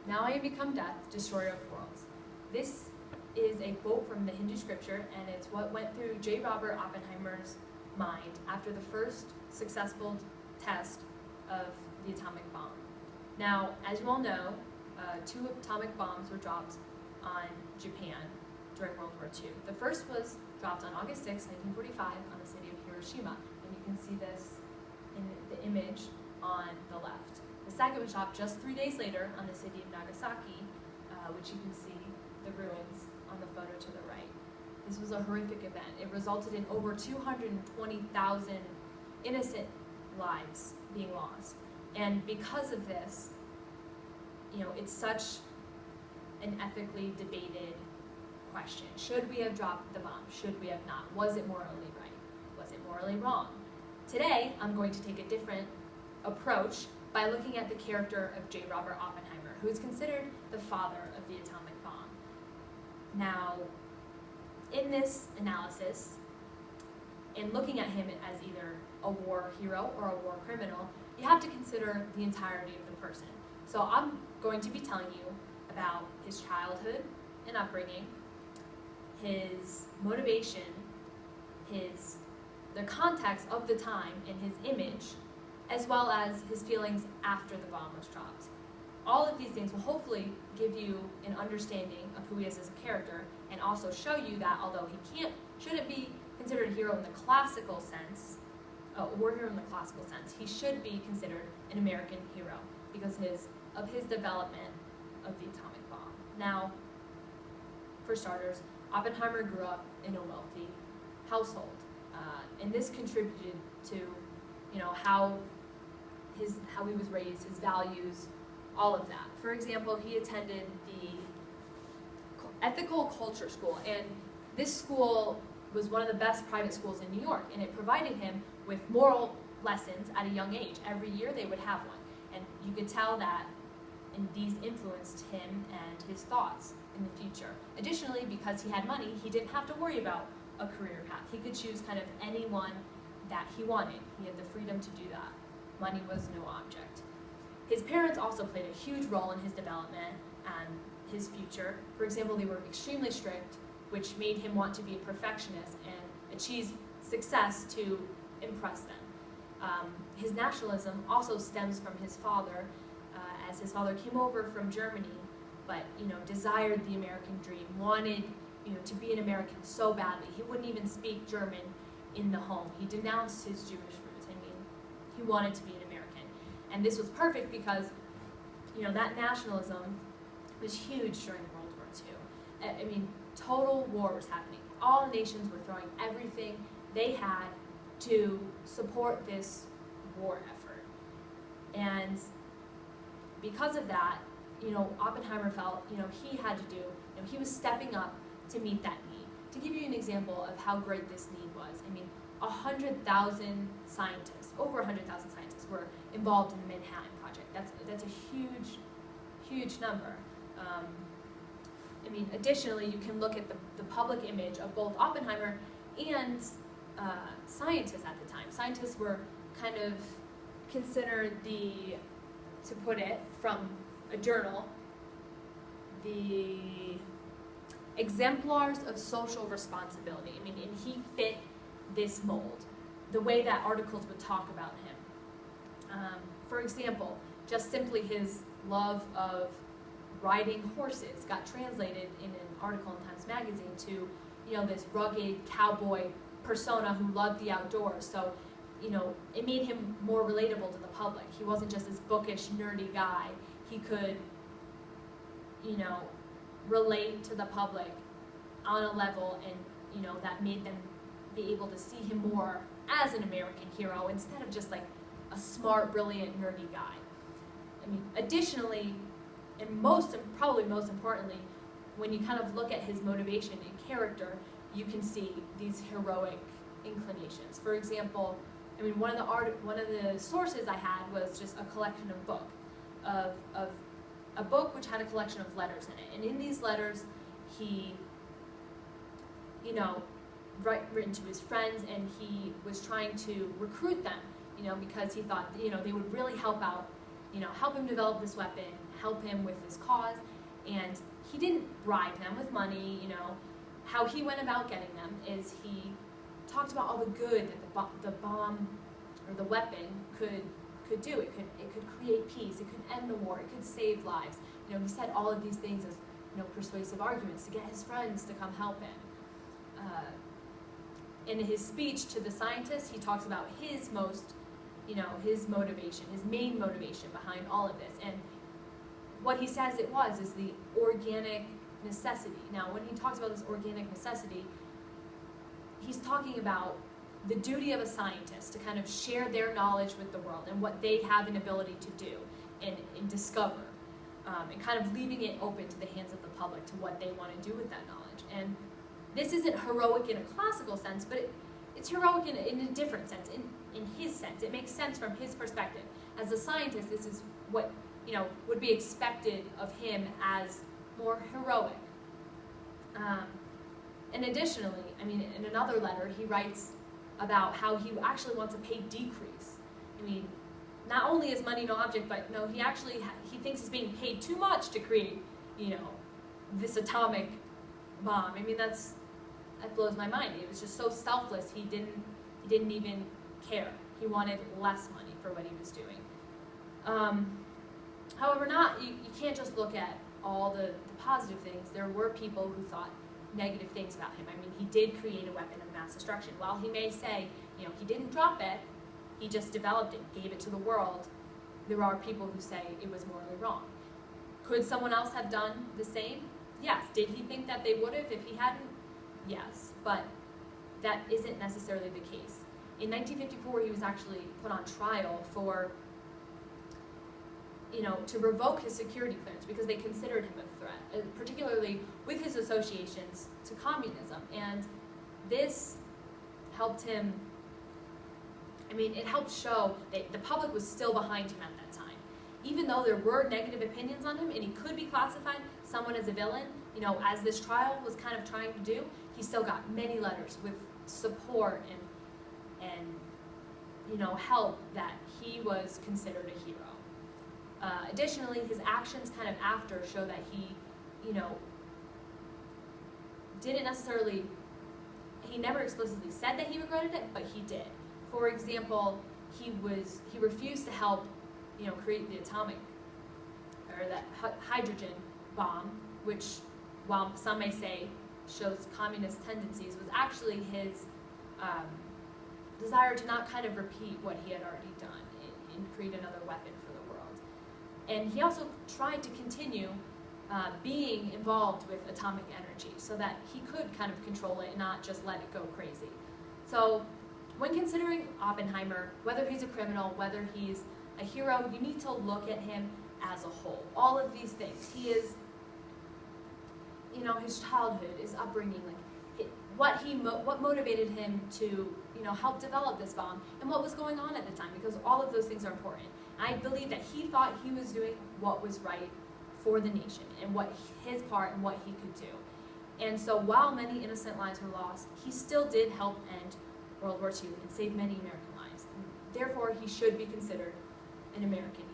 "Now I am become death, destroyer of worlds." This is a quote from the Hindu scripture, and it's what went through J. Robert Oppenheimer's mind after the first successful test of the atomic bomb. Now, as you all know, 2 atomic bombs were dropped on Japan during World War II. The first was dropped on August 6, 1945 on the city of Hiroshima, and you can see this in the image on the left. The second was dropped just 3 days later on the city of Nagasaki, which you can see the ruins on the photo to the right. This was a horrific event. It resulted in over 220,000 innocent lives being lost. And because of this, it's such an ethically debated question. Should we have dropped the bomb? Should we have not? Was it morally right? Was it morally wrong? Today, I'm going to take a different approach by looking at the character of J. Robert Oppenheimer, who is considered the father of the atomic bomb. Now, in this analysis, in looking at him as either a war hero or a war criminal, you have to consider the entirety of the person. So I'm going to be telling you about his childhood and upbringing, his motivation, the context of the time and his image, as well as his feelings after the bomb was dropped. All of these things will hopefully give you an understanding of who he is as a character, and also show you that although he shouldn't be considered a hero in the classical sense, a war hero in the classical sense, he should be considered an American hero because of his development of the atomic bomb. Now, for starters, Oppenheimer grew up in a wealthy household, and this contributed to, how he was raised, his values, all of that. For example, he attended the Ethical Culture School, and this school was one of the best private schools in New York, and it provided him with moral lessons at a young age. Every year they would have one, and you could tell that these influenced him and his thoughts in the future. Additionally, because he had money, he didn't have to worry about a career path. He could choose kind of anyone that he wanted. He had the freedom to do that. Money was no object. His parents also played a huge role in his development and his future. For example, they were extremely strict, which made him want to be a perfectionist and achieve success to impress them. His nationalism also stems from his father, as his father came over from Germany, but desired the American dream, wanted to be an American so badly. He wouldn't even speak German in the home. He denounced his Jewish roots. He wanted to be an American, and this was perfect because that nationalism was huge during World War II. Total war was happening. All nations were throwing everything they had to support this war effort. And because of that, Oppenheimer felt, he had to do, he was stepping up to meet that need. To give you an example of how great this need was, 100,000 scientists, over 100,000 scientists were involved in the Manhattan Project. That's a huge, huge number. Additionally, you can look at the public image of both Oppenheimer and scientists at the time. Scientists were kind of considered to put it from a journal, the exemplars of social responsibility. And he fit this mold, the way that articles would talk about him. For example, just simply his love of riding horses got translated in an article in Times Magazine to, this rugged cowboy persona who loved the outdoors. So, it made him more relatable to the public. He wasn't just this bookish, nerdy guy. He could, relate to the public on a level, and, that made them be able to see him more as an American hero instead of just like a smart, brilliant, nerdy guy. Additionally, and probably most importantly, when you kind of look at his motivation and character, you can see these heroic inclinations. For example, one of the sources I had was just a collection of a book which had a collection of letters in it, and in these letters, he, written to his friends, and he was trying to recruit them, because he thought, they would really help out help him develop this weapon, help him with his cause, and he didn't bribe them with money. How he went about getting them is he talked about all the good that the bomb or the weapon could do. It could create peace. It could end the war. It could save lives. He said all of these things as persuasive arguments to get his friends to come help him. In his speech to the scientists, he talks about his motivation, his main motivation behind all of this, and what he says is the organic necessity. Now, when he talks about this organic necessity, he's talking about the duty of a scientist to kind of share their knowledge with the world and what they have an ability to do and discover, and kind of leaving it open to the hands of the public to what they want to do with that knowledge. And this isn't heroic in a classical sense, but it's heroic in a different sense, in his sense. It makes sense from his perspective. As a scientist, this is what would be expected of him as more heroic. And additionally, in another letter, he writes about how he actually wants a pay decrease. Not only is money no object, but no, he thinks he's being paid too much to create, this atomic bomb. That blows my mind. It was just so selfless. He didn't even care. He wanted less money for what he was doing. However, you can't just look at all the positive things. There were people who thought negative things about him. He did create a weapon of mass destruction. While he may say, he didn't drop it, he just developed it, gave it to the world, there are people who say it was morally wrong. Could someone else have done the same? Yes. Did he think that they would have if he hadn't? Yes. But that isn't necessarily the case. In 1954, he was actually put on trial for, to revoke his security clearance because they considered him a threat, particularly with his associations to communism. And this helped him, it helped show that the public was still behind him at that time. Even though there were negative opinions on him and he could be classified someone as a villain, as this trial was kind of trying to do, he still got many letters with support and help that he was considered a hero. Additionally, his actions kind of after show that he, didn't necessarily, he never explicitly said that he regretted it, but he did. For example, he refused to help, create the atomic, or that hydrogen bomb, which, while some may say shows communist tendencies, was actually his desire to not kind of repeat what he had already done and create another weapon for the world. And he also tried to continue being involved with atomic energy so that he could kind of control it and not just let it go crazy. So when considering Oppenheimer, whether he's a criminal, whether he's a hero, you need to look at him as a whole. All of these things. He is, his childhood, his upbringing, what motivated him to, help develop this bomb, and what was going on at the time, because all of those things are important. I believe that he thought he was doing what was right for the nation, and what his part and what he could do. And so while many innocent lives were lost, he still did help end World War II and save many American lives. And therefore, he should be considered an American hero.